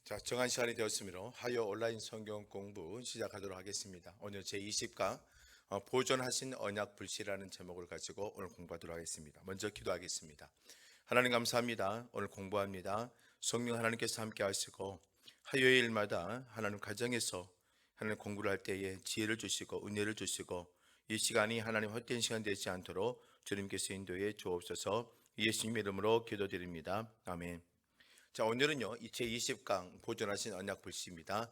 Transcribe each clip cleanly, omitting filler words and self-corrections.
자, 정한 시간이 되었으므로 화요 온라인 성경 공부 시작하도록 하겠습니다. 오늘 제20강 보존하신 언약 불씨라는 제목을 가지고 오늘 공부하도록 하겠습니다. 먼저 기도하겠습니다. 하나님 감사합니다. 오늘 공부합니다. 성령 하나님께서 함께 하시고 화요일마다 하나님 가정에서 하나님 공부를 할 때에 지혜를 주시고 은혜를 주시고 이 시간이 하나님 헛된 시간 되지 않도록 주님께서 인도해 주옵소서. 예수님의 이름으로 기도드립니다. 아멘. 자, 오늘은요, 제20강 보존하신 언약 불씨입니다.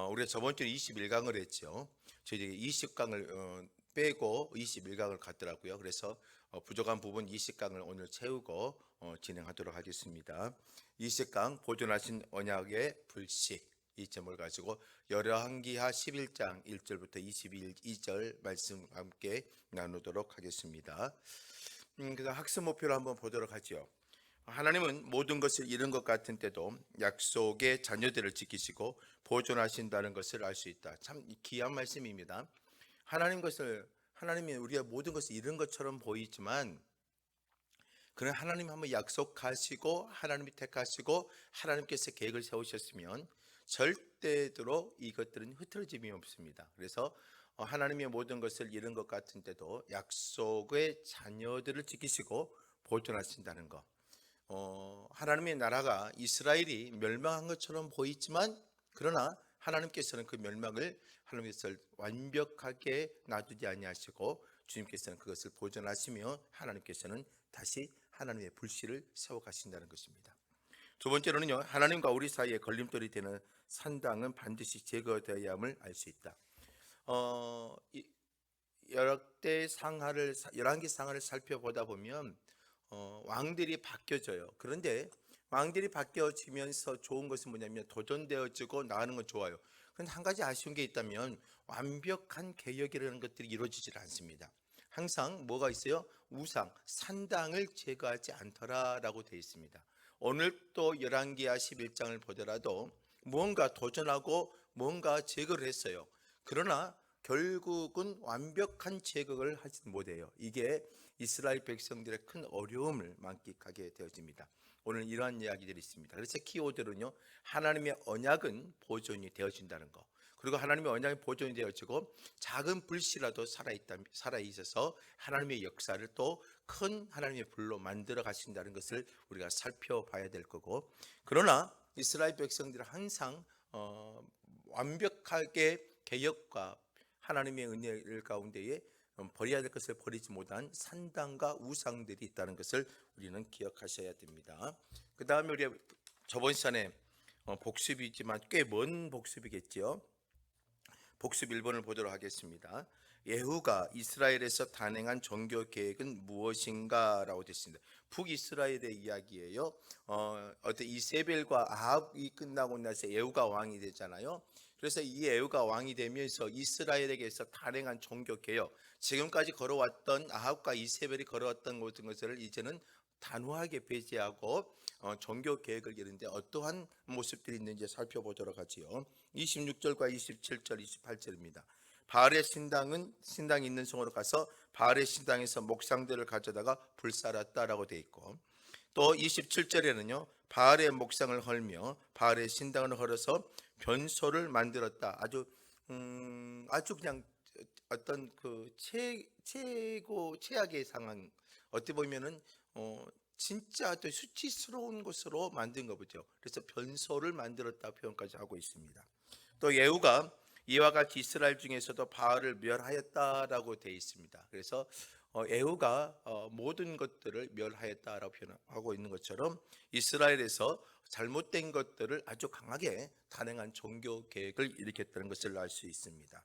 우리가 저번 주에 21강을 했죠. 저희 20강을 빼고 21강을 갔더라고요. 그래서 부족한 부분 20강을 오늘 채우고 진행하도록 하겠습니다. 20강 보존하신 언약의 불씨, 이 제목을 가지고 열왕기하 11장 1절부터 22절 말씀 함께 나누도록 하겠습니다. 그래서 학습 목표를 한번 보도록 하죠. 하나님은 모든 것을 잃은 것 같은 때도 약속의 자녀들을 지키시고 보존하신다는 것을 알 수 있다. 참 귀한 말씀입니다. 하나님이 우리가 모든 것을 잃은 것처럼 보이지만, 그런 하나님 한번 약속하시고 하나님이 택하시고 하나님께서 계획을 세우셨으면 절대로 이것들은 흐트러짐이 없습니다. 그래서 하나님의 모든 것을 잃은 것 같은 때도 약속의 자녀들을 지키시고 보존하신다는 것. 하나님의 나라가 이스라엘이 멸망한 것처럼 보이지만, 그러나 하나님께서는 그 멸망을 하나님께서 완벽하게 놔두지 아니하시고 주님께서는 그것을 보존하시며 하나님께서는 다시 하나님의 불씨를 세워 가신다는 것입니다. 두 번째로는요, 하나님과 우리 사이에 걸림돌이 되는 산당은 반드시 제거되어야 함을 알 수 있다. 열왕기 상하를 살펴보다 보면 왕들이 바뀌어져요. 그런데 왕들이 바뀌어지면서 좋은 것은 뭐냐면 도전되어지고 나가는 건 좋아요. 그런데 한 가지 아쉬운 게 있다면 완벽한 개혁이라는 것들이 이루어지질 않습니다. 항상 뭐가 있어요? 우상, 산당을 제거하지 않더라라고 되어 있습니다. 오늘 또 열왕기하 11장을 보더라도 무언가 도전하고 뭔가 제거를 했어요. 그러나 결국은 완벽한 제거를 하지 못해요. 이게 이스라엘 백성들의 큰 어려움을 만끽하게 되어집니다. 오늘 이러한 이야기들이 있습니다. 그래서 키워드는요, 하나님의 언약은 보존이 되어진다는 거. 그리고 하나님의 언약이 보존이 되어지고 작은 불씨라도 살아있어서 하나님의 역사를 또 큰 하나님의 불로 만들어 가신다는 것을 우리가 살펴봐야 될 거고, 그러나 이스라엘 백성들은 항상 완벽하게 개혁과 하나님의 은혜 가운데에 버려야 될 것을 버리지 못한 산당과 우상들이 있다는 것을 우리는 기억하셔야 됩니다. 그 다음에 우리 저번 시간에 복습이지만 꽤 먼 복습이겠죠. 복습 1번을 보도록 하겠습니다. 예후가 이스라엘에서 단행한 종교 계획은 무엇인가 라고 되어 있습니다. 북이스라엘의 이야기예요. 어떤 이세벨과 아합이 끝나고 나서 예후가 왕이 되잖아요. 그래서 이 예후가 왕이 되면서 이스라엘에게서 단행한 종교 개혁, 지금까지 걸어왔던 아합과 이세벨이 걸어왔던 모든 것을 이제는 단호하게 배제하고 종교 계획을 이루는데 어떠한 모습들이 있는지 살펴보도록 하지요. 26절과 27절, 28절입니다. 바알의 신당이 있는 성으로 가서 바알의 신당에서 목상들을 가져다가 불살았다라고 되어 있고, 또 27절에는요, 바알의 목상을 헐며 바알의 신당을 헐어서 변소를 만들었다. 아주 그냥 어떤 그 최악의 상황, 어떻게 보면은 진짜 또 수치스러운 것으로 만든 거죠. 그래서 변소를 만들었다 표현까지 하고 있습니다. 또 예후가 이와 같이 이스라엘 중에서도 바알을 멸하였다라고 되어 있습니다. 그래서 예후가 모든 것들을 멸하였다라고 표현하고 있는 것처럼 이스라엘에서 잘못된 것들을 아주 강하게 단행한 종교 계획을 일으켰다는 것을 알 수 있습니다.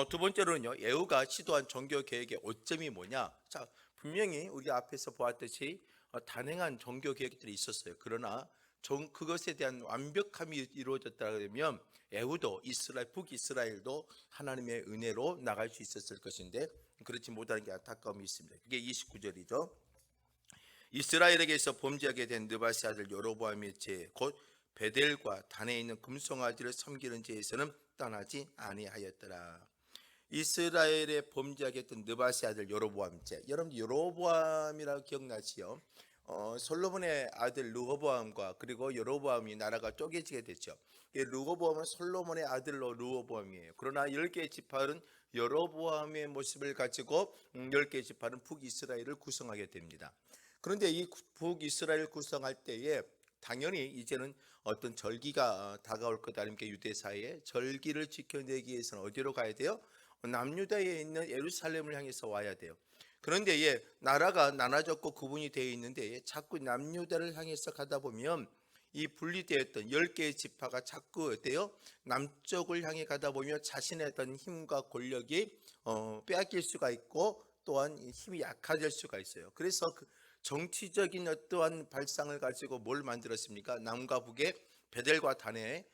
두 번째로는요, 예후가 시도한 종교 계획의 오점이 뭐냐? 자, 분명히 우리 앞에서 보았듯이 단행한 종교 계획들이 있었어요. 그러나 그것에 대한 완벽함이 이루어졌다면 예후도 북이스라엘도 하나님의 은혜로 나갈 수 있었을 것인데 그렇지 못하는 게 안타까움이 있습니다. 그게 29절이죠. 이스라엘에게서 범죄하게 된 느바시 아들 여로보암의 죄, 곧 베델과 단에 있는 금송아지를 섬기는 죄에서는 떠나지 아니하였더라. 이스라엘의 범죄하게 했던 느바시 아들 여로보암 죄. 여러분 여로보암이라고 기억나시요? 솔로몬의 아들 르호보암과 그리고 여로보암이 나라가 쪼개지게 됐죠. 이 르호보암은 솔로몬의 아들로 르호보암이에요. 그러나 10개의 지파는 여로보암의 모습을 가지고 10개의 지파는 북이스라엘을 구성하게 됩니다. 그런데 이 북이스라엘 구성할 때에 당연히 이제는 어떤 절기가 다가올 것 아닙니까? 유대사에 절기를 지켜내기 위해서는 어디로 가야 돼요? 남유다에 있는 예루살렘을 향해서 와야 돼요. 그런데 나라가 나눠졌고 구분이 되어 있는데 자꾸 남유다를 향해서 가다 보면 이 분리되었던 10개의 지파가 자꾸 어때요? 남쪽을 향해 가다 보면 자신의 어떤 힘과 권력이 빼앗길 수가 있고 또한 힘이 약해질 수가 있어요. 그래서 그 정치적인 어떠한 발상을 가지고 뭘 만들었습니까? 남과 북에 베델과 단에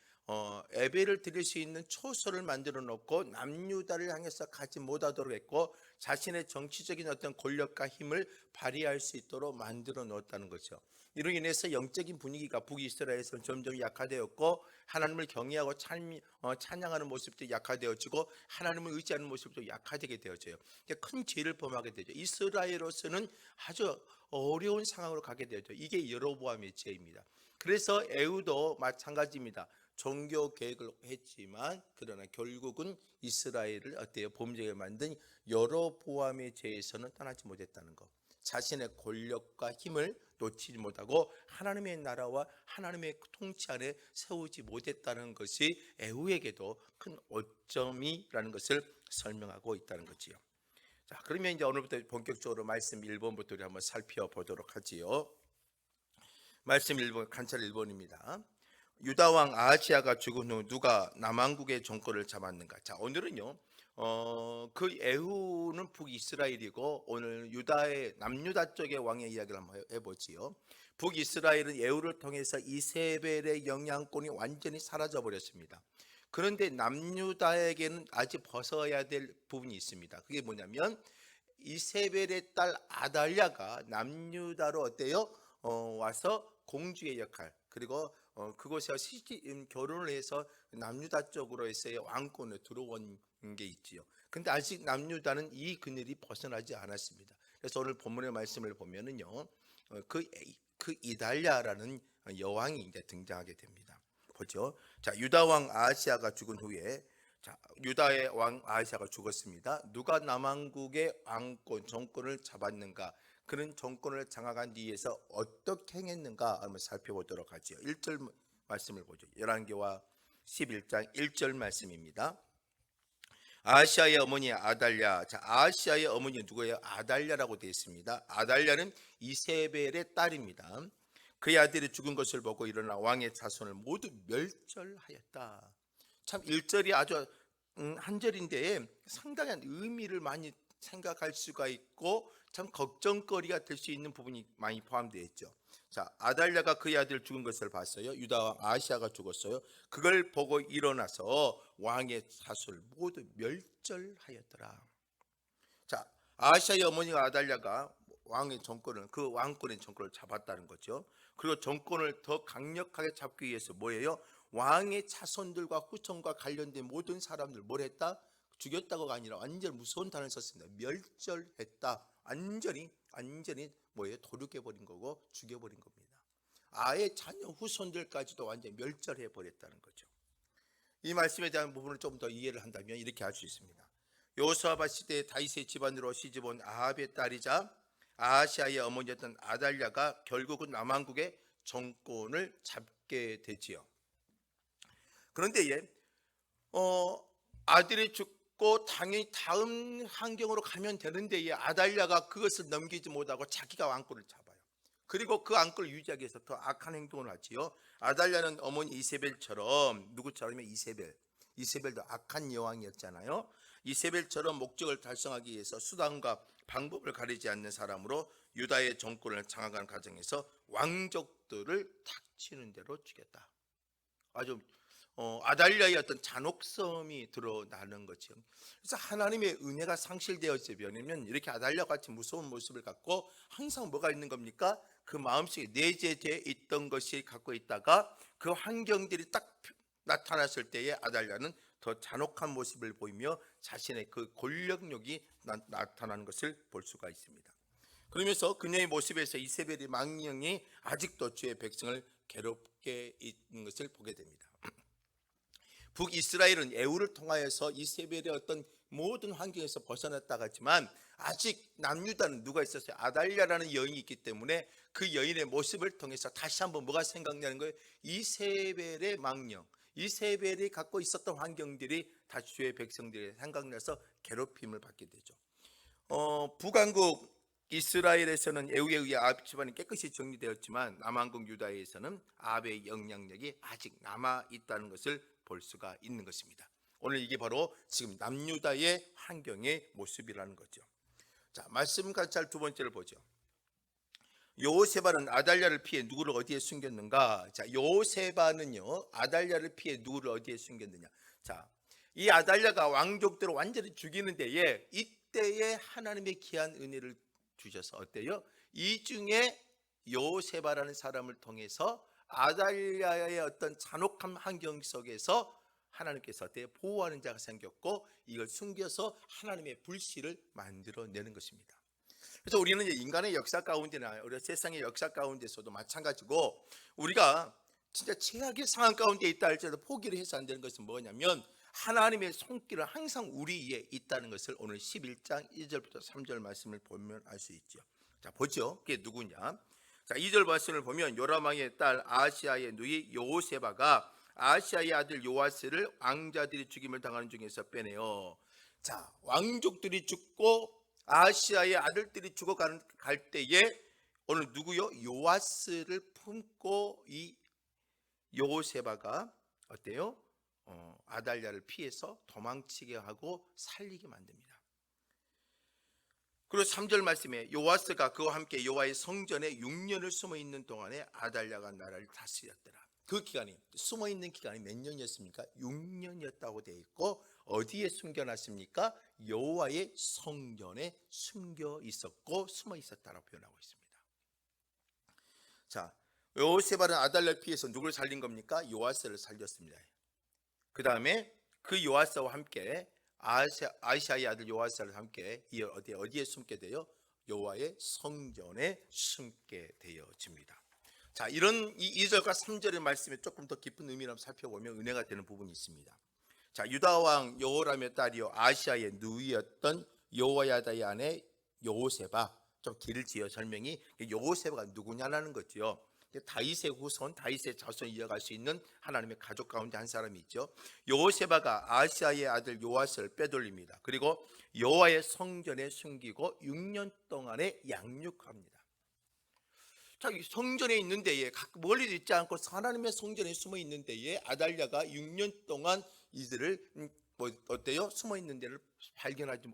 예배를 드릴 수 있는 초소를 만들어 놓고 남유다를 향해서 가지 못하도록 했고 자신의 정치적인 어떤 권력과 힘을 발휘할 수 있도록 만들어 놓았다는 거죠. 이로 인해서 영적인 분위기가 북이스라엘에서 점점 약화되었고 하나님을 경외하고 찬양하는 모습도 약화되어지고 하나님을 의지하는 모습도 약화되게 되어져요. 큰 죄를 범하게 되죠. 이스라엘로서는 아주 어려운 상황으로 가게 되죠. 이게 여로보암의 죄입니다. 그래서 에후도 마찬가지입니다. 종교 계획을 했지만 그러나 결국은 이스라엘을 어때요? 범죄에 만든 여로보암의 죄에서는 떠나지 못했다는 것. 자신의 권력과 힘을 놓치지 못하고 하나님의 나라와 하나님의 통치 안에 세우지 못했다는 것이 에후에게도 큰 오점이라는 것을 설명하고 있다는 거지요. 자, 그러면 이제 오늘부터 본격적으로 말씀 1번부터 우리 한번 살펴보도록 하지요. 말씀 1번, 관찰 1번입니다. 유다 왕 아하시아가 죽은 후 누가 남왕국의 정권을 잡았는가? 자, 오늘은요. 그 에후는 북이스라엘이고 오늘 유다의 남유다 쪽의 왕의 이야기를 한번 해보지요. 북이스라엘은 에후를 통해서 이세벨의 영향권이 완전히 사라져 버렸습니다. 그런데 남유다에게는 아직 벗어야 될 부분이 있습니다. 그게 뭐냐면 이세벨의 딸 아달랴가 남유다로 어때요? 와서 공주의 역할 그리고 그곳에서 결혼을 해서 남유다 쪽으로 해서의 왕권에 들어온 게 있지요. 근데 아직 남유다는 이 그늘이 벗어나지 않았습니다. 그래서 오늘 본문의 말씀을 보면은요, 그 이달랴라는 여왕이 이제 등장하게 됩니다. 보죠. 자, 유다 왕 아하시아가 죽은 후에 자, 유다의 왕 아하시아가 죽었습니다. 누가 남왕국의 왕권 정권을 잡았는가? 그런 정권을 장악한 뒤에서 어떻게 행했는가 한번 살펴보도록 하죠. 1절 말씀을 보죠. 열왕기와 11장 1절 말씀입니다. 아하시아의 어머니 아달랴. 자, 아하시아의 어머니 누구예요? 아달랴라고 되어 있습니다. 아달랴는 이세벨의 딸입니다. 그의 아들이 죽은 것을 보고 일어나 왕의 자손을 모두 멸절하였다. 참 1절이 아주 한 절인데 상당한 의미를 많이 생각할 수가 있고 참 걱정거리가 될 수 있는 부분이 많이 포함되어 있죠. 자, 아달랴가 그의 아들 죽은 것을 봤어요. 유다 왕 아하시아가 죽었어요. 그걸 보고 일어나서 왕의 자손을 모두 멸절하였더라. 자, 아하시아의 어머니가 아달랴가 왕의 정권을 그 왕권의 정권을 잡았다는 거죠. 그리고 정권을 더 강력하게 잡기 위해서 뭐예요? 왕의 자손들과 후손과 관련된 모든 사람들 뭘 했다? 죽였다고가 아니라 완전 무서운 단어를 썼습니다. 멸절했다. 완전히 뭐예요? 도륙해 버린 거고 죽여버린 겁니다. 아예 자녀 후손들까지도 완전히 멸절해 버렸다는 거죠. 이 말씀에 대한 부분을 좀 더 이해를 한다면 이렇게 할 수 있습니다. 여호수아밧 시대에 다윗의 집안으로 시집온 아합의 딸이자 아하시아의 어머니였던 아달랴가 결국은 남왕국의 정권을 잡게 되지요. 그런데 아들이 죽고 당연히 다음 환경으로 가면 되는데 아달랴가 그것을 넘기지 못하고 자기가 왕권을 잡아요. 그리고 그 왕권을 유지하기 위해서 더 악한 행동을 하지요. 아달랴는 어머니 이세벨처럼 누구처럼요? 이세벨도 악한 여왕이었잖아요. 이세벨처럼 목적을 달성하기 위해서 수단과 방법을 가리지 않는 사람으로 유다의 정권을 장악하는 과정에서 왕족들을 닥치는 대로 죽였다. 아주 아달랴의 어떤 잔혹성이 드러나는 거죠. 그래서 하나님의 은혜가 상실되어지면 이렇게 아달랴 같이 무서운 모습을 갖고 항상 뭐가 있는 겁니까? 그 마음속에 내재되어 있던 것이 갖고 있다가 그 환경들이 딱 나타났을 때에 아달랴는 더 잔혹한 모습을 보이며 자신의 그 권력욕이 나타나는 것을 볼 수가 있습니다. 그러면서 그녀의 모습에서 이세벨의 망령이 아직도 주의 백성을 괴롭게 있는 것을 보게 됩니다. 북이스라엘은 애후를 통하여서 이세벨의 어떤 모든 환경에서 벗어났다가 지만 아직 남유다는 누가 있었어요? 아달랴라는 여인이 있기 때문에 그 여인의 모습을 통해서 다시 한번 뭐가 생각나는 거예요? 이세벨의 망령, 이세벨이 갖고 있었던 환경들이 다시 주의 백성들이 생각나서 괴롭힘을 받게 되죠. 북왕국 이스라엘에서는 애후에 의해 아합 집안이 깨끗이 정리되었지만 남왕국 유다에서는 아합의 영향력이 아직 남아 있다는 것을 볼 수가 있는 것입니다. 오늘 이게 바로 지금 남유다의 환경의 모습이라는 거죠. 자, 말씀 관찰 두 번째를 보죠. 여호세바는 아달랴를 피해 누구를 어디에 숨겼는가? 자, 여호세바는요 아달랴를 피해 누구를 어디에 숨겼느냐? 자, 이 아달랴가 왕족들을 완전히 죽이는 데에 이때에 하나님의 귀한 은혜를 주셔서 어때요? 이 중에 여호세바라는 사람을 통해서 아달랴의 어떤 잔혹한 환경 속에서 하나님께서 어때요? 보호하는 자가 생겼고 이걸 숨겨서 하나님의 불씨를 만들어내는 것입니다. 그래서 우리는 인간의 역사 가운데나 우리 세상의 역사 가운데서도 마찬가지고 우리가 진짜 최악의 상황 가운데 있다 할지라도 포기를 해서 안 되는 것은 뭐냐면 하나님의 손길은 항상 우리 위에 있다는 것을 오늘 11장 1절부터 3절 말씀을 보면 알 수 있죠. 자, 보죠. 그게 누구냐? 자, 2절 말씀을 보면 요람왕의 딸 아하시아의 누이 여호세바가 아하시아의 아들 요아스를 왕자들이 죽임을 당하는 중에서 빼내요. 자, 왕족들이 죽고 아하시아의 아들들이 죽어갈 때에 오늘 누구요? 요아스를 품고 이 여호세바가 어때요? 아달랴를 피해서 도망치게 하고 살리게 만듭니다. 그리고 3절 말씀에 요아스가 그와 함께 여호와의 성전에 6년을 숨어 있는 동안에 아달랴가 나라를 다스렸더라. 그 기간이 숨어 있는 기간이 몇 년이었습니까? 6년이었다고 되어 있고 어디에 숨겨놨습니까? 여호와의 성전에 숨겨 있었고 숨어 있었다라고 표현하고 있습니다. 자, 여호세바는 아달랴를 피해서 누구를 살린 겁니까? 요아스를 살렸습니다. 그 다음에 그 요아스와 함께 아히샤의 아들 요아스와 함께 어디에 숨게 돼요? 여호와의 성전에 숨게 되어집니다. 자, 이런 2절과 3절의 말씀에 조금 더 깊은 의미를 한번 살펴보면 은혜가 되는 부분이 있습니다. 자, 유다 왕 여호람의 딸이요 아시아의 누이였던 여호야다의 아내 여호세바, 좀 길지요 설명이. 여호세바가 누구냐라는 거지요. 다윗의 후손, 다윗의 자손 이어갈 수 있는 하나님의 가족 가운데 한 사람이 있죠. 여호세바가 아시아의 아들 요아스를 빼돌립니다. 그리고 여호와의 성전에 숨기고 6년 동안에 양육합니다. 자, 성전에 있는 데에 멀리 있지 않고 하나님의 성전에 숨어 있는 데에 아달랴가 6년 동안 이들을 어때요? 숨어 있는 데를 발견하지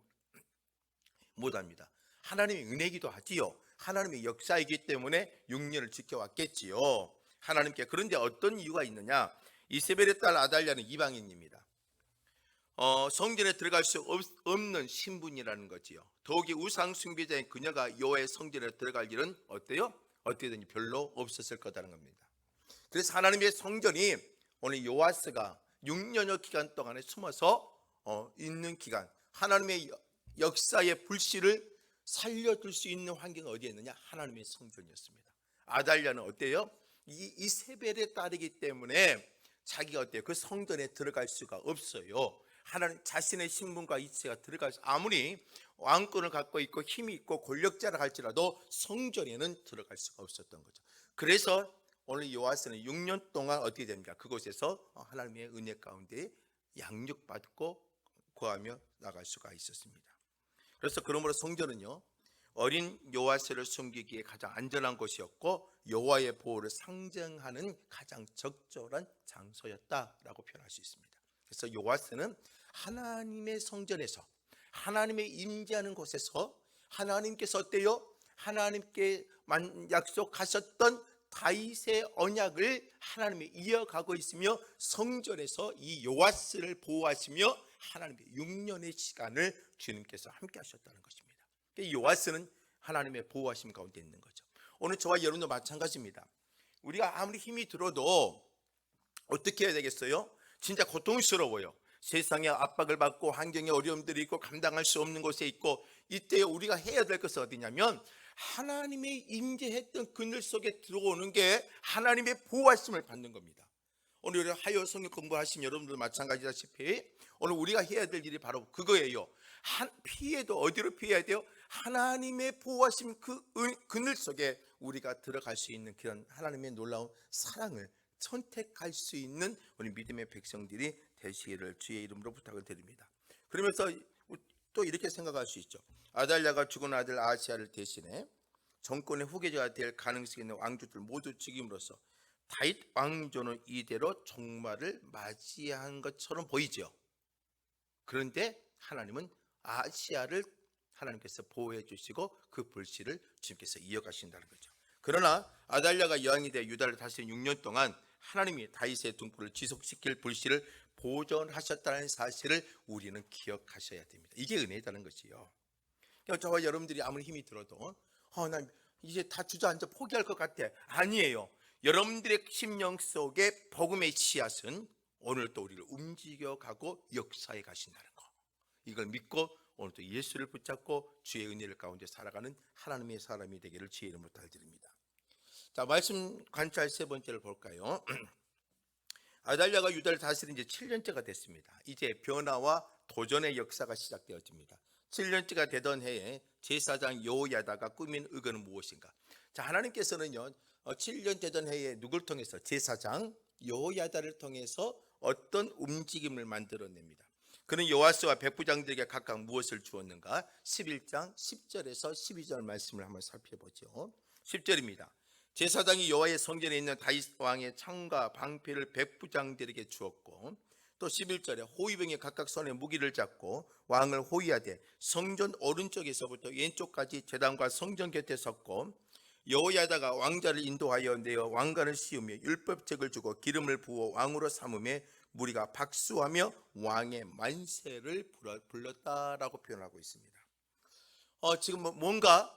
못합니다. 하나님의 은혜이기도 하지요. 하나님의 역사이기 때문에 6년을 지켜왔겠지요. 하나님께. 그런데 어떤 이유가 있느냐? 이세벨의 딸 아달랴는 이방인입니다. 성전에 들어갈 수 없는 신분이라는 거지요. 더욱이 우상 숭배자인 그녀가 여호와의 성전에 들어갈 일은 어때요? 어떻게든지 별로 없었을 거다는 겁니다. 그래서 하나님의 성전이 오늘 요아스가 6년여 기간 동안에 숨어서 있는 기간, 하나님의 역사의 불씨를 살려둘 수 있는 환경이 어디에 있느냐? 하나님의 성전이었습니다. 아달랴는 어때요? 이세벨의 딸이기 때문에 자기가 어때요? 그 성전에 들어갈 수가 없어요. 하나님 자신의 신분과 이치가 들어갈 수, 아무리 왕권을 갖고 있고 힘이 있고 권력자라 할지라도 성전에는 들어갈 수가 없었던 거죠. 그래서 오늘 요아스는 6년 동안 어떻게 됩니까? 그곳에서 하나님의 은혜 가운데 양육받고 구하며 나갈 수가 있었습니다. 그래서 그러므로 성전은요 어린 요아스를 숨기기에 가장 안전한 곳이었고 여호와의 보호를 상징하는 가장 적절한 장소였다라고 표현할 수 있습니다. 그래서 요아스는 하나님의 성전에서 하나님의 임재하는 곳에서 하나님께서 어때요? 하나님께 약속하셨던 다윗의 언약을 하나님이 이어가고 있으며 성전에서 이 요아스를 보호하시며 하나님의 6년의 시간을 주님께서 함께 하셨다는 것입니다. 요아스는 하나님의 보호하심 가운데 있는 거죠. 오늘 저와 여러분도 마찬가지입니다. 우리가 아무리 힘이 들어도 어떻게 해야 되겠어요? 진짜 고통스러워요. 세상의 압박을 받고 환경에 어려움들이 있고 감당할 수 없는 곳에 있고 이때 우리가 해야 될 것은 어디냐면 하나님의 임재했던 그늘 속에 들어오는 게 하나님의 보호하심을 받는 겁니다. 오늘 하여 성경 공부하신 여러분들 마찬가지다시피 오늘 우리가 해야 될 일이 바로 그거예요. 피해도 어디로 피해야 돼요? 하나님의 보호하심 그 그늘 속에 우리가 들어갈 수 있는 그런 하나님의 놀라운 사랑을 선택할 수 있는 우리 믿음의 백성들이 되시기를 주의 이름으로 부탁을 드립니다. 그러면서 또 이렇게 생각할 수 있죠. 아달랴가 죽은 아들 아하시야를 대신해 정권의 후계자가 될 가능성이 있는 왕족들 모두 죽임으로써 다윗 왕조는 이대로 종말을 맞이한 것처럼 보이죠. 그런데 하나님은 아하시야를 하나님께서 보호해 주시고 그 불씨를 주님께서 이어가신다는 거죠. 그러나 아달랴가 여왕이 되어 유다를 다스린 6년 동안 하나님이 다윗의 등불을 지속시킬 불씨를 보존하셨다는 사실을 우리는 기억하셔야 됩니다. 이게 은혜다는 것이요. 저와 여러분들이 아무리 힘이 들어도 난 이제 다 주저앉아 포기할 것 같아. 아니에요. 여러분들의 심령 속에 복음의 씨앗은 오늘 또 우리를 움직여가고 역사해 가신다는 거. 이걸 믿고 오늘 또 예수를 붙잡고 주의 은혜를 가운데 살아가는 하나님의 사람이 되기를 주의 이름으로 부탁드립니다. 자, 말씀 관찰 세 번째를 볼까요? 아달랴가 유다를 다스린 지 7년째가 됐습니다. 이제 변화와 도전의 역사가 시작되어집니다. 7년째가 되던 해에 제사장 여호야다가 꾸민 의거는 무엇인가? 자, 하나님께서는요 7년 되던 해에 누굴 통해서? 제사장 여호야다를 통해서 어떤 움직임을 만들어냅니다. 그는 요아스와 백부장들에게 각각 무엇을 주었는가? 11장 10절에서 12절 말씀을 한번 살펴보죠. 10절입니다. 제사장이 여호와의 성전에 있는 다윗 왕의 창과 방패를 백부장들에게 주었고, 또 11절에 호위병이 각각 손에 무기를 잡고 왕을 호위하되 성전 오른쪽에서부터 왼쪽까지 제단과 성전 곁에 섰고, 여호야다가 왕자를 인도하여 내어 왕관을 씌우며 율법책을 주고 기름을 부어 왕으로 삼음에 무리가 박수하며 왕의 만세를 불렀다라고 표현하고 있습니다. 지금 뭔가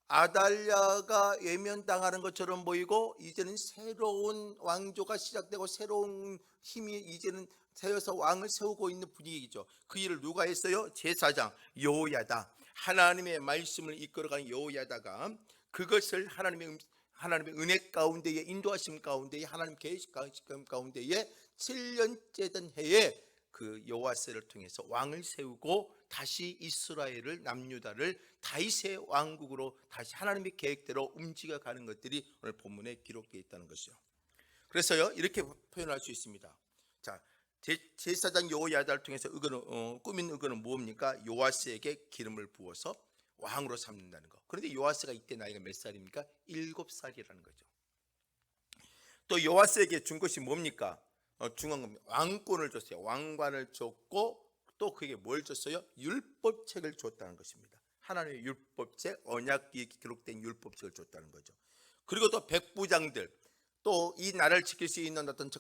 아달랴가 외면당하는 것처럼 보이고, 이제는 새로운 왕조가 시작되고 새로운 힘이 이제는 세워서 왕을 세우고 있는 분위기죠. 그 일을 누가 했어요? 제사장 여호야다, 하나님의 말씀을 이끌어가는 여호야다가 그것을 하나님의 은혜 가운데에, 인도하심 가운데에, 하나님 계획 가운데에 7년째 된 해에 그 여호와스를 통해서 왕을 세우고 다시 이스라엘을, 남유다를 다윗의 왕국으로 다시 하나님의 계획대로 움직여가는 것들이 오늘 본문에 기록되어 있다는 것이죠. 그래서요 이렇게 표현할 수 있습니다. 자, 제사장 여호야다를 통해서 꾸민 의거는 뭡니까? 요아스에게 기름을 부어서 왕으로 삼는다는 거. 그런데 요아스가 이때 나이가 몇 살입니까? 7살이라는 거죠. 또 요아스에게 준 것이 뭡니까? 중요한 겁니다. 왕권을 줬어요. 왕관을 줬고, 또 그게 뭘 줬어요? 율법책을 줬다는 것입니다. 하나님의 율법책, 언약기에 기록된 율법책을 줬다는 거죠. 그리고 또 백부장들, 또 이 나라를 지킬 수 있는 어떤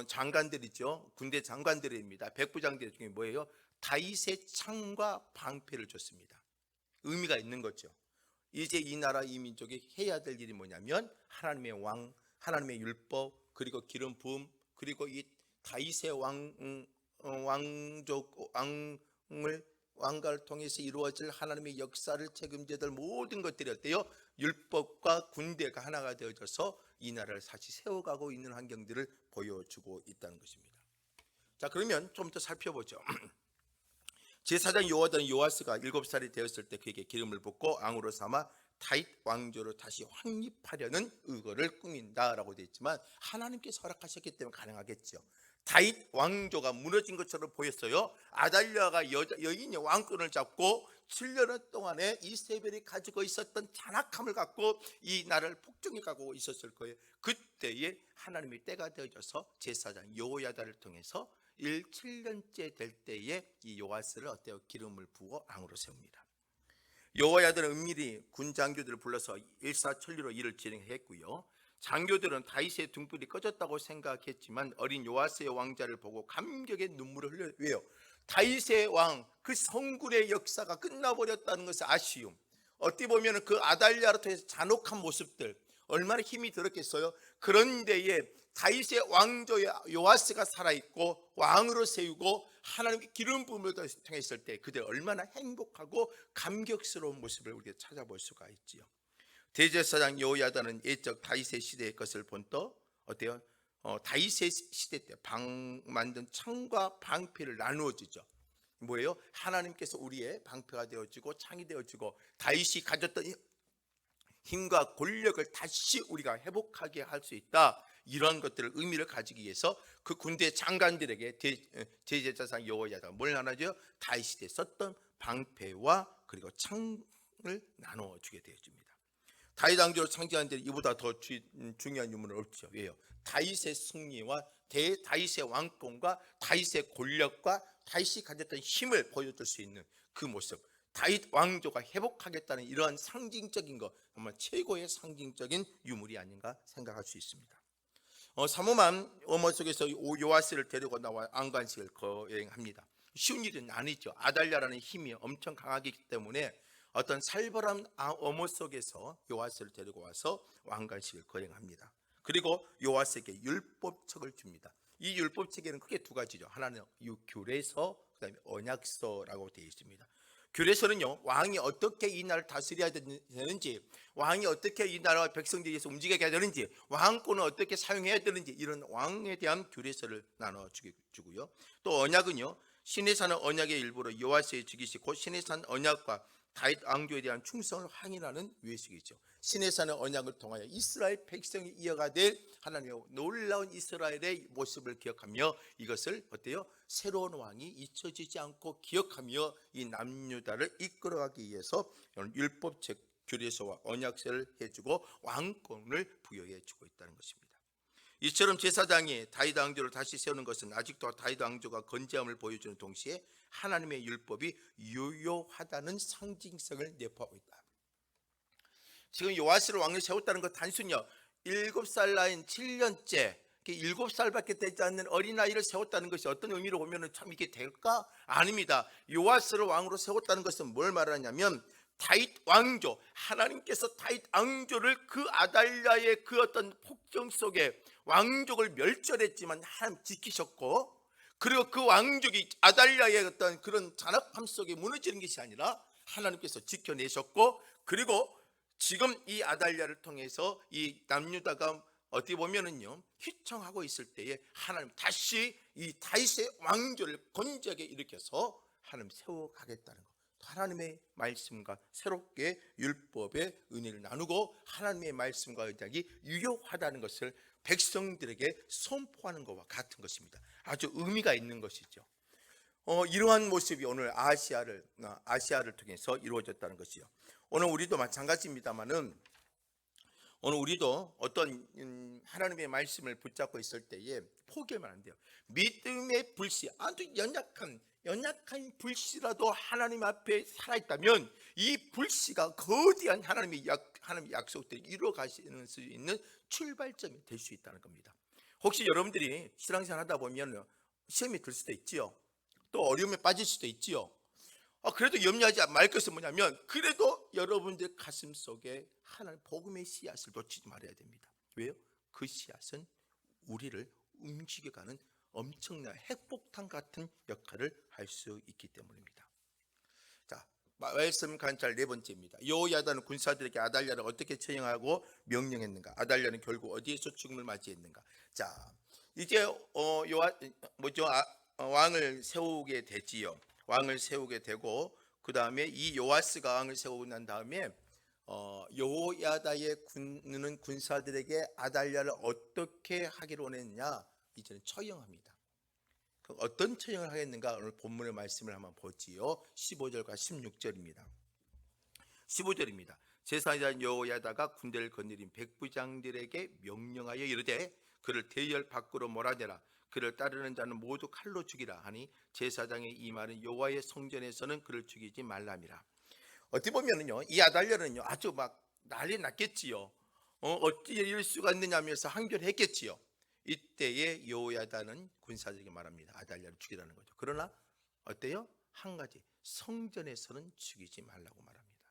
장관들이죠. 군대 장관들입니다. 백부장들 중에 뭐예요? 다윗의 창과 방패를 줬습니다. 의미가 있는 거죠. 이제 이 나라 이 민족이 해야 될 일이 뭐냐면 하나님의 왕, 하나님의 율법, 그리고 기름 부음, 그리고 이 다윗의 왕가를 통해서 이루어질 하나님의 역사를 책임져야 될 모든 것들이 어때요? 율법과 군대가 하나가 되어져서 이 나라를 다시 세워가고 있는 환경들을 보여주고 있다는 것입니다. 자, 그러면 좀 더 살펴보죠. 제사장 여호야다는 요아스가 7살이 되었을 때 그에게 기름을 붓고 왕으로 삼아 다윗 왕조를 다시 확립하려는 의거를 꾸민다라고 되어 있지만, 하나님께서 허락하셨기 때문에 가능하겠죠. 다윗 왕조가 무너진 것처럼 보였어요. 아달랴가 여인의 왕권을 잡고 7년 동안에 이세벨이 가지고 있었던 잔악함을 갖고 이 나라를 폭정해 가고 있었을 거예요. 그때에 하나님의 때가 되어져서 제사장 여호야다를 통해서 7년째 될 때에 이 요아스를 어때요? 기름을 부어 왕으로 세웁니다. 여호야다는 은밀히 군 장교들을 불러서 일사천리로 일을 진행했고요. 장교들은 다윗의 등불이 꺼졌다고 생각했지만 어린 요아스의 왕자를 보고 감격의 눈물을 흘려요. 왜요? 다윗의 왕, 그 성군의 역사가 끝나버렸다는 것의 아쉬움, 어떻게 보면 그 아달랴로 통해서 잔혹한 모습들, 얼마나 힘이 들었겠어요. 그런 데에 다윗의 왕조 요아스가 살아있고 왕으로 세우고 하나님의 기름 부음을 통했을 때 그들 얼마나 행복하고 감격스러운 모습을 우리가 찾아볼 수가 있지요. 대제사장 여호야다는 옛적 다윗의 시대의 것을 본떠 어때요? 다윗의 시대 때 방 만든 창과 방패를 나누어 주죠. 뭐예요? 하나님께서 우리의 방패가 되어지고 창이 되어지고 다윗이 가졌던 힘과 권력을 다시 우리가 회복하게 할 수 있다. 이런 것들을 의미를 가지기 위해서 그 군대 장관들에게 대제사장 여호야다가 뭘 나눠줘요? 다윗 시대에 썼던 방패와 그리고 창을 나누어 주게 되어집니다. 다윗 왕조를 창제한 데는 이보다 더 중요한 유물은 없죠. 왜요? 다윗의 승리와 다윗의 왕권과 다윗의 권력과 다윗이 가졌던 힘을 보여줄 수 있는 그 모습, 다윗 왕조가 회복하겠다는 이러한 상징적인 것, 아마 최고의 상징적인 유물이 아닌가 생각할 수 있습니다. 사모만 어머 속에서 요아스를 데리고 나와 안관식을 거행합니다. 쉬운 일은 아니죠. 아달랴라는 힘이 엄청 강하기 때문에 어떤 살벌한 어머 속에서 요아스를 데리고 와서 왕관식을 거행합니다. 그리고 요아스에게 율법책을 줍니다. 이 율법책에는 크게 두 가지죠. 하나는 규례서, 그다음에 언약서라고 되어 있습니다. 규례서는요, 왕이 어떻게 이 나라를 다스려야 되는지, 왕이 어떻게 이 나라와 백성들에 의해서 움직여야 해야 되는지, 왕권을 어떻게 사용해야 되는지, 이런 왕에 대한 규례서를 나눠주고요. 또 언약은요, 신의 산 언약의 일부로 요아스에 주기시 곧 신의 산 언약과 다윗 왕조에 대한 충성을 확인하는 외식이죠. 신의 산의 언약을 통하여 이스라엘 백성이 이어가 될 하나님의 놀라운 이스라엘의 모습을 기억하며 이것을 어때요? 새로운 왕이 잊혀지지 않고 기억하며 이 남유다를 이끌어가기 위해서 율법책 규례서와 언약서를 해주고 왕권을 부여해주고 있다는 것입니다. 이처럼 제사장이 다윗 왕조를 다시 세우는 것은 아직도 다윗 왕조가 건재함을 보여주는 동시에 하나님의 율법이 유효하다는 상징성을 내포하고 있다. 지금 요아스를 왕을 세웠다는 것 단순히요 7살 나인 7년째 7살밖에 되지 않는 어린아이를 세웠다는 것이 어떤 의미로 보면 참 이게 될까? 아닙니다. 요아스를 왕으로 세웠다는 것은 뭘 말하냐면 다윗 왕조, 하나님께서 다윗 왕조를 그 아달랴의 그 어떤 폭정 속에 왕족을 멸절했지만 하나님 지키셨고, 그리고 그 왕족이 아달랴의 어떤 그런 잔악함 속에 무너지는 것이 아니라 하나님께서 지켜내셨고, 그리고 지금 이 아달랴를 통해서 이 남유다가 어떻게 보면은요 휘청하고 있을 때에 하나님 다시 이 다윗의 왕조를 건재하게 일으켜서 하나님 세워가겠다는 것, 하나님의 말씀과 새롭게 율법의 은혜를 나누고 하나님의 말씀과 언약이 유효하다는 것을 백성들에게 선포하는 것과 같은 것입니다. 아주 의미가 있는 것이죠. 이러한 모습이 오늘 아시아를 통해서 이루어졌다는 것이요. 오늘 우리도 마찬가지입니다만은 오늘 우리도 어떤 하나님의 말씀을 붙잡고 있을 때에 포기하면 안 돼요. 믿음의 불씨, 아주 연약한 불씨라도 하나님 앞에 살아있다면 이 불씨가 거대한 하나님의 약속들이 이루어가시는 수 있는 출발점이 될 수 있다는 겁니다. 혹시 여러분들이 신앙생활 하다 보면 시험이 들 수도 있지요. 또 어려움에 빠질 수도 있지요. 그래도 염려하지 말 것은 뭐냐면 그래도 여러분들 가슴 속에 하나님 복음의 씨앗을 놓치지 말아야 됩니다. 왜요? 그 씨앗은 우리를 움직여가는 엄청난 핵폭탄 같은 역할을 할 수 있기 때문입니다. 자, 말씀 관찰 네 번째입니다. 여호야다는 군사들에게 아달랴를 어떻게 처형하고 명령했는가? 아달랴는 결국 어디에서 죽음을 맞이했는가? 자, 이제 왕을 세우게 되지요. 왕을 세우게 되고 그 다음에 이 요아스가 왕을 세우고 난 다음에 여호야다의 군사들에게 아달랴를 어떻게 하기로 원했느냐? 이제는 처형합니다. 어떤 처형을 하겠는가? 오늘 본문의 말씀을 한번 보지요. 15절과 16절입니다. 15절입니다. 제사장 여호야다가 군대를 거느린 백부장들에게 명령하여 이르되 그를 대열 밖으로 몰아내라. 그를 따르는 자는 모두 칼로 죽이라 하니 제사장의 이 말은 여호와의 성전에서는 그를 죽이지 말람이라. 어떻게 보면은요 이 아달랴는요 아주 막 난리 났겠지요. 어찌 이럴 수가 있느냐면서 항변했겠지요. 이때에 여호야다는 군사들에게 말합니다. 아달랴를 죽이라는 거죠. 그러나 어때요? 한 가지, 성전에서는 죽이지 말라고 말합니다.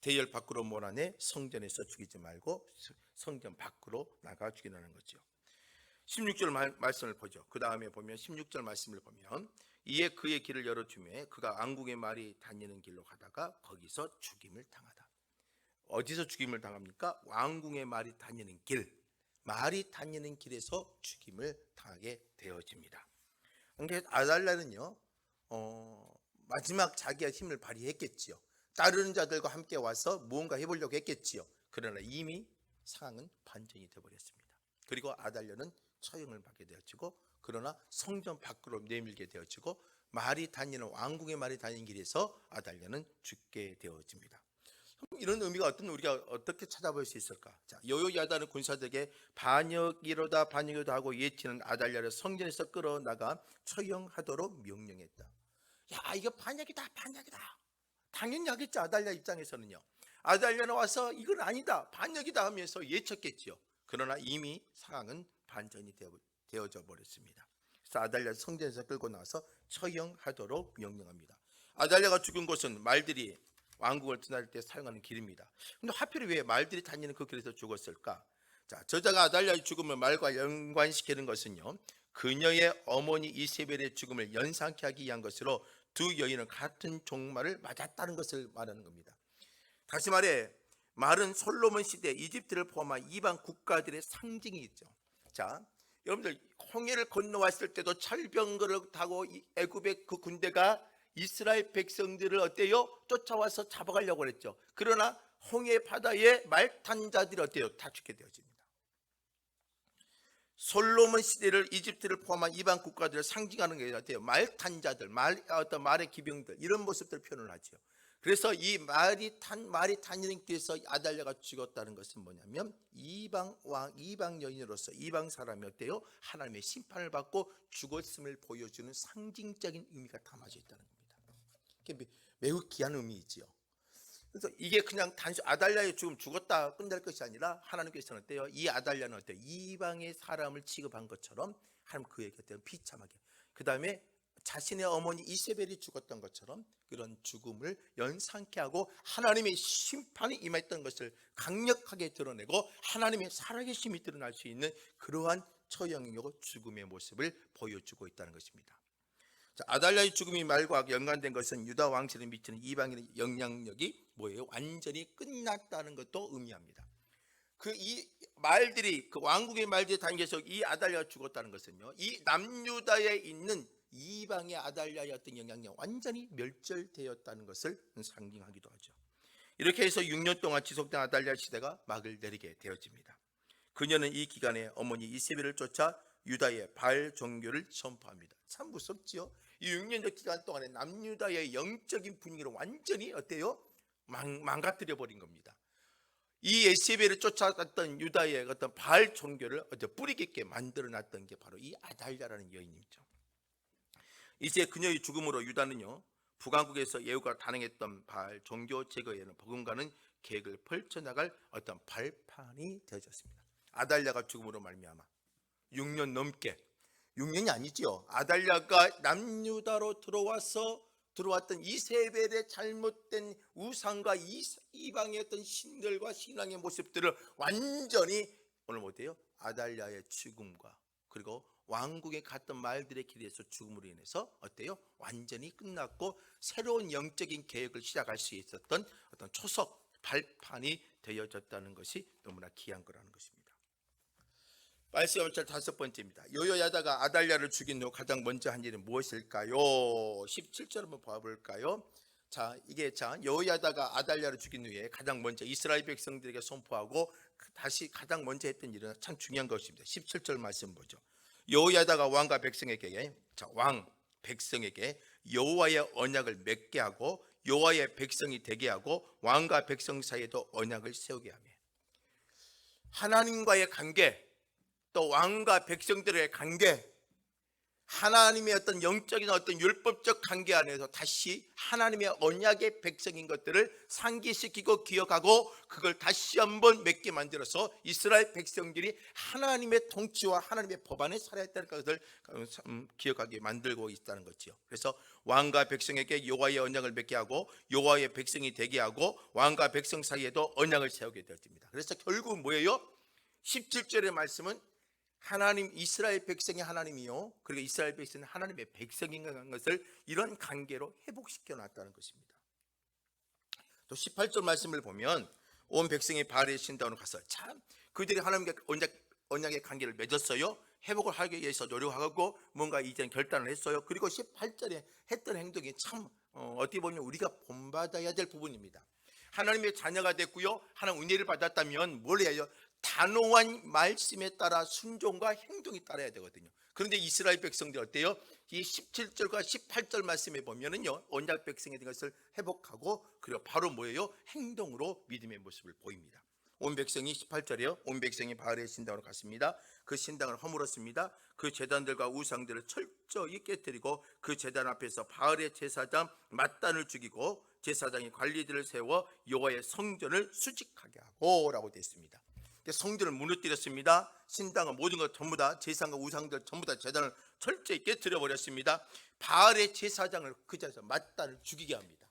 대열 밖으로 몰아내 성전에서 죽이지 말고 성전 밖으로 나가 죽이라는 거죠. 16절 말씀을 보죠. 그 다음에 보면 16절 말씀을 보면 이에 그의 길을 열어주매 그가 왕궁의 말이 다니는 길로 가다가 거기서 죽임을 당하다. 어디서 죽임을 당합니까? 왕궁의 말이 다니는 길, 말이 다니는 길에서 죽임을 당하게 되어집니다. 그러니까 아달랴는요 마지막 자기의 힘을 발휘했겠지요. 따르는 자들과 함께 와서 무언가 해보려고 했겠지요. 그러나 이미 상황은 반전이 되어버렸습니다. 그리고 아달랴는 처형을 받게 되어지고, 그러나 성전 밖으로 내밀게 되어지고, 말이 다니는 왕궁의 말이 다니는 길에서 아달랴는 죽게 되어집니다. 이런 의미가 우리가 어떻게 찾아볼 수 있을까? 자, 여호야다는 군사들에게 반역이로다 하고 예치는 아달랴를 성전에서 끌어나가 처형하도록 명령했다. 야, 이거 반역이다. 당연히 하겠죠. 아달랴 입장에서는요. 아달랴는 와서 이건 아니다, 반역이다 하면서 예쳤겠지요. 그러나 이미 상황은 반전이 되어져 버렸습니다. 그래서 아달랴 성전에서 끌고 나와서 처형하도록 명령합니다. 아달랴가 죽은 곳은 말들이 왕국을 떠날 때 사용하는 길입니다. 근데 하필 왜 말들이 다니는 그 길에서 죽었을까? 자, 저자가 아달랴의 죽음을 말과 연관시키는 것은요, 그녀의 어머니 이세벨의 죽음을 연상케 하기 위한 것으로 두 여인은 같은 종말을 맞았다는 것을 말하는 겁니다. 다시 말해 말은 솔로몬 시대 이집트를 포함한 이방 국가들의 상징이 있죠. 자, 여러분들 홍해를 건너왔을 때도 철병거를 타고 애굽의 그 군대가 이스라엘 백성들을 어때요? 쫓아와서 잡아가려고 그랬죠. 그러나 홍해 바다에 말 탄 자들이 어때요? 다 죽게 되어집니다. 솔로몬 시대를 이집트를 포함한 이방 국가들을 상징하는 게 어때요? 말 탄 자들, 어떤 말의 기병들, 이런 모습들을 표현을 하죠. 그래서 이 말이 다니는 길에서 아달랴가 죽었다는 것은 뭐냐면 이방 여인으로서 이방 사람이 어때요? 하나님의 심판을 받고 죽었음을 보여주는 상징적인 의미가 담아져 있다는 겁니다. 이게 매우 귀한 의미이지요. 그래서 이게 그냥 단순 아달랴의 죽음 죽었다 끝날 것이 아니라 하나님께서는 어때요? 이 아달랴는 어때요? 이방의 사람을 취급한 것처럼 하나님 그에게 어때요? 비참하게. 그 다음에 자신의 어머니 이세벨이 죽었던 것처럼 그런 죽음을 연상케 하고 하나님의 심판이 임했던 것을 강력하게 드러내고 하나님의 살아계심이 드러날 수 있는 그러한 처형이고 죽음의 모습을 보여주고 있다는 것입니다. 자, 아달랴의 죽음이 말과 연관된 것은 유다 왕실에 미치는 이방인의 영향력이 뭐예요? 완전히 끝났다는 것도 의미합니다. 이 말들이 그 왕국의 말들이 다니면서 이 아달랴가 죽었다는 것은요, 이 남유다에 있는 이방의 아달랴의 어떤 영향력 완전히 멸절되었다는 것을 상징하기도 하죠. 이렇게 해서 6년 동안 지속된 아달랴 시대가 막을 내리게 되어집니다. 그녀는 이 기간에 어머니 이세벨을 쫓아 유다의 바알 종교를 선포합니다. 참 무섭지요. 이 6년적 기간 동안에 남유다의 영적인 분위기를 완전히 어때요? 망가뜨려 버린 겁니다. 이 이세벨을 쫓아갔던 유다의 어떤 바알 종교를 뿌리 깊게 만들어 놨던 게 바로 이 아달랴라는 여인이죠. 이제 그녀의 죽음으로 유다는요, 북왕국에서 예후가 단행했던 바알 종교 제거에는 버금가는 계획을 펼쳐나갈 어떤 발판이 되어졌습니다. 아달랴가 죽음으로 말미암아 6년 넘게, 6년이 아니지요, 아달랴가 남유다로 들어왔던 이세벨의 잘못된 우상과 이방의 어떤 신들과 신앙의 모습들을 완전히 오늘 못해요? 아달랴의 죽음과 그리고 왕국에 갔던 말들의 길에서 죽음으로 인해서 어때요? 완전히 끝났고 새로운 영적인 계획을 시작할 수 있었던 어떤 초석 발판이 되어졌다는 것이 너무나 귀한 거라는 것입니다. 말씀 5번째입니다. 여호야다가 아달랴를 죽인 후 가장 먼저 한 일은 무엇일까요? 17절 한번 봐볼까요? 자, 여호야다가 아달랴를 죽인 후에 가장 먼저 이스라엘 백성들에게 선포하고 다시 가장 먼저 했던 일은 참 중요한 것입니다. 17절 말씀 보죠. 여호야다가 왕과 백성에게, 왕 백성에게 여호와의 언약을 맺게 하고 여호와의 백성이 되게 하고 왕과 백성 사이에도 언약을 세우게 하며, 하나님과의 관계, 또 왕과 백성들의 관계, 하나님의 어떤 영적인 어떤 율법적 관계 안에서 다시 하나님의 언약의 백성인 것들을 상기시키고 기억하고 그걸 다시 한번 맺게 만들어서 이스라엘 백성들이 하나님의 통치와 하나님의 법 안에 살아야 했다는 것을 기억하게 만들고 있다는 거죠. 그래서 왕과 백성에게 여호와의 언약을 맺게 하고 여호와의 백성이 되게 하고 왕과 백성 사이에도 언약을 세우게 되었습니다. 그래서 결국 뭐예요? 17절의 말씀은 하나님, 이스라엘 백성이 하나님이요, 그리고 이스라엘 백성은 하나님의 백성인 것을 이런 관계로 회복시켜 놨다는 것입니다. 또 18절 말씀을 보면 온 백성이 바알의 신당으로 가서 참 그들이 하나님과 언약의 관계를 맺었어요. 회복을 하기 위해서 노력하고 뭔가 이제 결단을 했어요. 그리고 18절에 했던 행동이 참 어떻게 보면 우리가 본받아야 될 부분입니다. 하나님의 자녀가 됐고요, 하나님 은혜를 받았다면 뭘 해요? 단호한 말씀에 따라 순종과 행동이 따라야 되거든요. 그런데 이스라엘 백성들 어때요? 이 17절과 18절 말씀에 보면은요, 언약 백성에 대한 것을 회복하고 그리고 바로 뭐예요? 행동으로 믿음의 모습을 보입니다. 온 백성이 18절이요, 온 백성이 바알의 신당으로 갔습니다. 그 신당을 허물었습니다. 그 제단들과 우상들을 철저히 깨뜨리고 그 제단 앞에서 바알의 제사장 맏단을 죽이고 제사장이 관리들을 세워 여호와의 성전을 수직하게 하고 라고 되어 있습니다. 성전을 무너뜨렸습니다. 신당은 모든 것 전부 다 제사장과 우상들 전부 다 제단을 철저히 깨뜨려 버렸습니다. 바알의 제사장을 그 자리에서 맏단을 죽이게 합니다.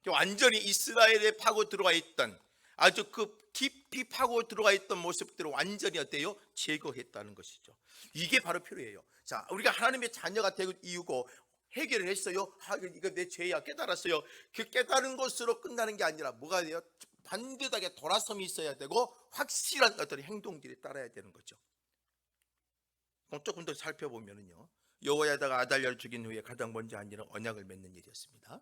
완전히 이스라엘에 파고 들어가 있던, 아주 그 깊이 파고 들어가 있던 모습들을 완전히 어때요? 제거했다는 것이죠. 이게 바로 필요해요. 자, 우리가 하나님의 자녀가 되고 이유고 해결을 했어요. 이거 내 죄야, 깨달았어요. 그 깨달은 것으로 끝나는 게 아니라 뭐가 돼요? 반듯하게 돌아섬이 있어야 되고 확실한 어떤 행동들이 따라야 되는 거죠. 조금 더 살펴보면요, 여호야다가 아달랴를 죽인 후에 가장 먼저 한 일은 언약을 맺는 일이었습니다.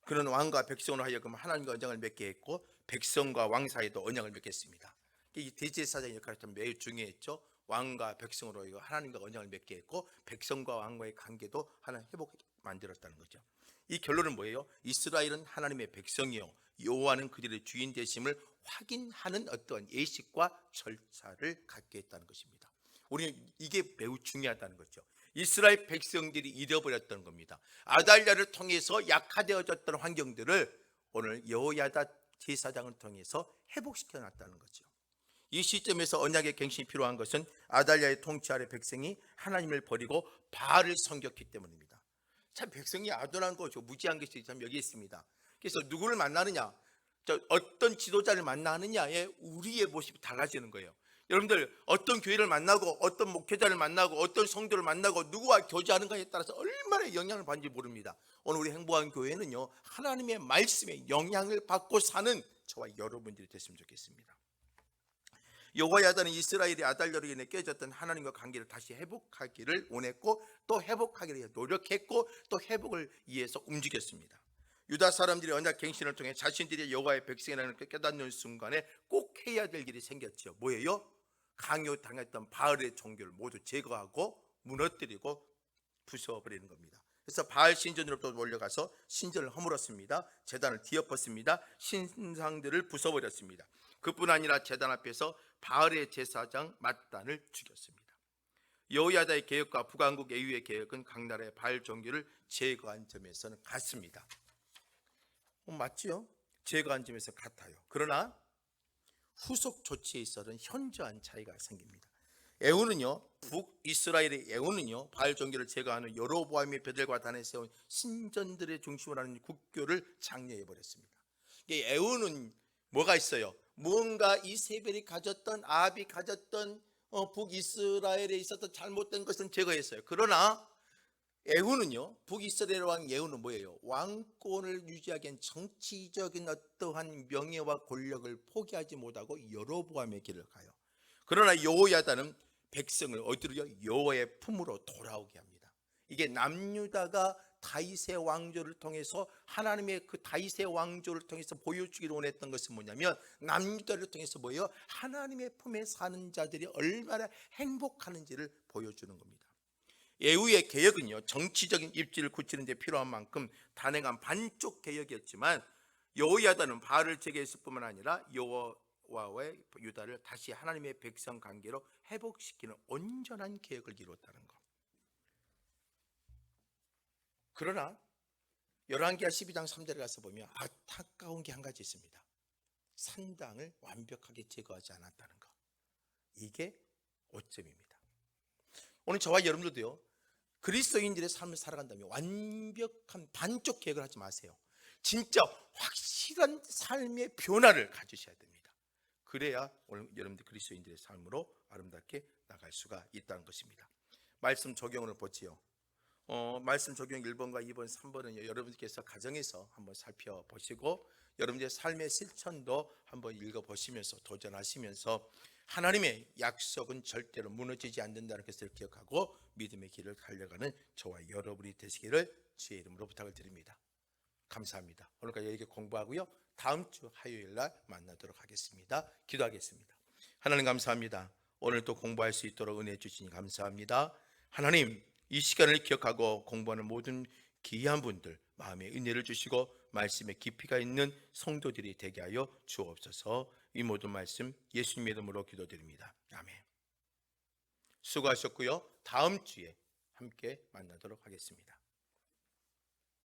그는 왕과 백성으로 하여금 하나님과 언약을 맺게 했고 백성과 왕 사이도 언약을 맺겠습니다. 이 대제사장의 역할이 참 매우 중요했죠. 왕과 백성으로 하나님과 언약을 맺게 했고 백성과 왕과의 관계도 하나 회복하게 만들었다는 거죠. 이 결론은 뭐예요? 이스라엘은 하나님의 백성이요, 여호와는 그들의 주인 되심을 확인하는 어떤 예식과 절차를 갖게 했다는 것입니다. 우리는 이게 매우 중요하다는 거죠. 이스라엘 백성들이 잃어버렸던 겁니다. 아달랴를 통해서 약화되어졌던 환경들을 오늘 여호야다 제사장을 통해서 회복시켜 놨다는 거죠. 이 시점에서 언약의 갱신이 필요한 것은 아달랴의 통치 아래 백성이 하나님을 버리고 바알을 섬겼기 때문입니다. 참 백성이 아둔한 거죠. 무지한 것이 참 여기 있습니다. 그래서 누구를 만나느냐, 어떤 지도자를 만나느냐에 우리의 모습이 달라지는 거예요. 여러분들 어떤 교회를 만나고 어떤 목회자를 만나고 어떤 성도를 만나고 누구와 교제하는가에 따라서 얼마나 영향을 받는지 모릅니다. 오늘 우리 행복한 교회는요, 하나님의 말씀에 영향을 받고 사는 저와 여러분들이 됐으면 좋겠습니다. 여호야다는 이스라엘이 아달랴로 인해 깨졌던 하나님과 관계를 다시 회복하기를 원했고 또 회복하기를 위해 노력했고 또 회복을 위해서 움직였습니다. 유다 사람들이 언약 갱신을 통해 자신들이 여호와의 백성이라는 걸 깨닫는 순간에 꼭 해야 될 일이 생겼죠. 뭐예요? 강요당했던 바알의 종교를 모두 제거하고 무너뜨리고 부숴버리는 겁니다. 그래서 바알 신전으로부터 몰려가서 신전을 허물었습니다. 제단을 뒤엎었습니다. 신상들을 부숴버렸습니다. 그뿐 아니라 제단 앞에서 바알의 제사장 맏단을 죽였습니다. 여호야다의 개혁과 북왕국 예후의 개혁은 각 나라의 바알 종교를 제거한 점에서는 같습니다. 맞지요? 제거한 점에서 같아요. 그러나 후속 조치에 있어서는 현저한 차이가 생깁니다. 에후는요, 북이스라엘의 에후는요, 바알 종교를 제거하는 여로보암의 벼들과 단에 세운 신전들의 중심으로 하는 국교를 장려해 버렸습니다. 에후는 뭐가 있어요? 무언가 이세벨이 가졌던, 아합이 가졌던 북이스라엘에 있었던 잘못된 것은 제거했어요. 그러나 에후는요, 북이스라엘 왕 예후는 뭐예요? 왕권을 유지하기엔 정치적인 어떠한 명예와 권력을 포기하지 못하고 여로보암의 길을 가요. 그러나 여호야다는 백성을 어디로요? 여호와의 품으로 돌아오게 합니다. 이게 남유다가 다윗의 왕조를 통해서 하나님의 그 다윗의 왕조를 통해서 보여주기를 원했던 것은 뭐냐면 남유다를 통해서 뭐예요? 하나님의 품에 사는 자들이 얼마나 행복하는지를 보여주는 겁니다. 예후의 개혁은요, 정치적인 입지를 굳히는 데 필요한 만큼 단행한 반쪽 개혁이었지만 여호야다는 바알을 제거했을 뿐만 아니라 여호와의 유다를 다시 하나님의 백성 관계로 회복시키는 온전한 개혁을 이루었다는 것. 그러나 열왕기하 12장 3절에 가서 보면 안타까운 게 한 가지 있습니다. 산당을 완벽하게 제거하지 않았다는 것. 이게 오점입니다. 오늘 저와 여러분들도요, 그리스도인들의 삶을 살아간다면 완벽한 반쪽 계획을 하지 마세요. 진짜 확실한 삶의 변화를 가지셔야 됩니다. 그래야 오늘 여러분들 그리스도인들의 삶으로 아름답게 나갈 수가 있다는 것입니다. 말씀 적용을 보지요. 말씀 적용 1번과 2번, 3번은 여러분께서 가정에서 한번 살펴보시고 여러분들의 삶의 실천도 한번 읽어보시면서 도전하시면서 하나님의 약속은 절대로 무너지지 않는다는 것을 기억하고 믿음의 길을 달려가는 저와 여러분이 되시기를 주의 이름으로 부탁을 드립니다. 감사합니다. 오늘까지 이렇게 공부하고요, 다음 주 화요일 날 만나도록 하겠습니다. 기도하겠습니다. 하나님 감사합니다. 오늘 또 공부할 수 있도록 은혜 주시니 감사합니다. 하나님, 이 시간을 기억하고 공부하는 모든 귀한 분들 마음에 은혜를 주시고 말씀에 깊이가 있는 성도들이 되게 하여 주옵소서. 이 모든 말씀 예수님의 이름으로 기도드립니다. 아멘. 수고하셨고요, 다음 주에 함께 만나도록 하겠습니다.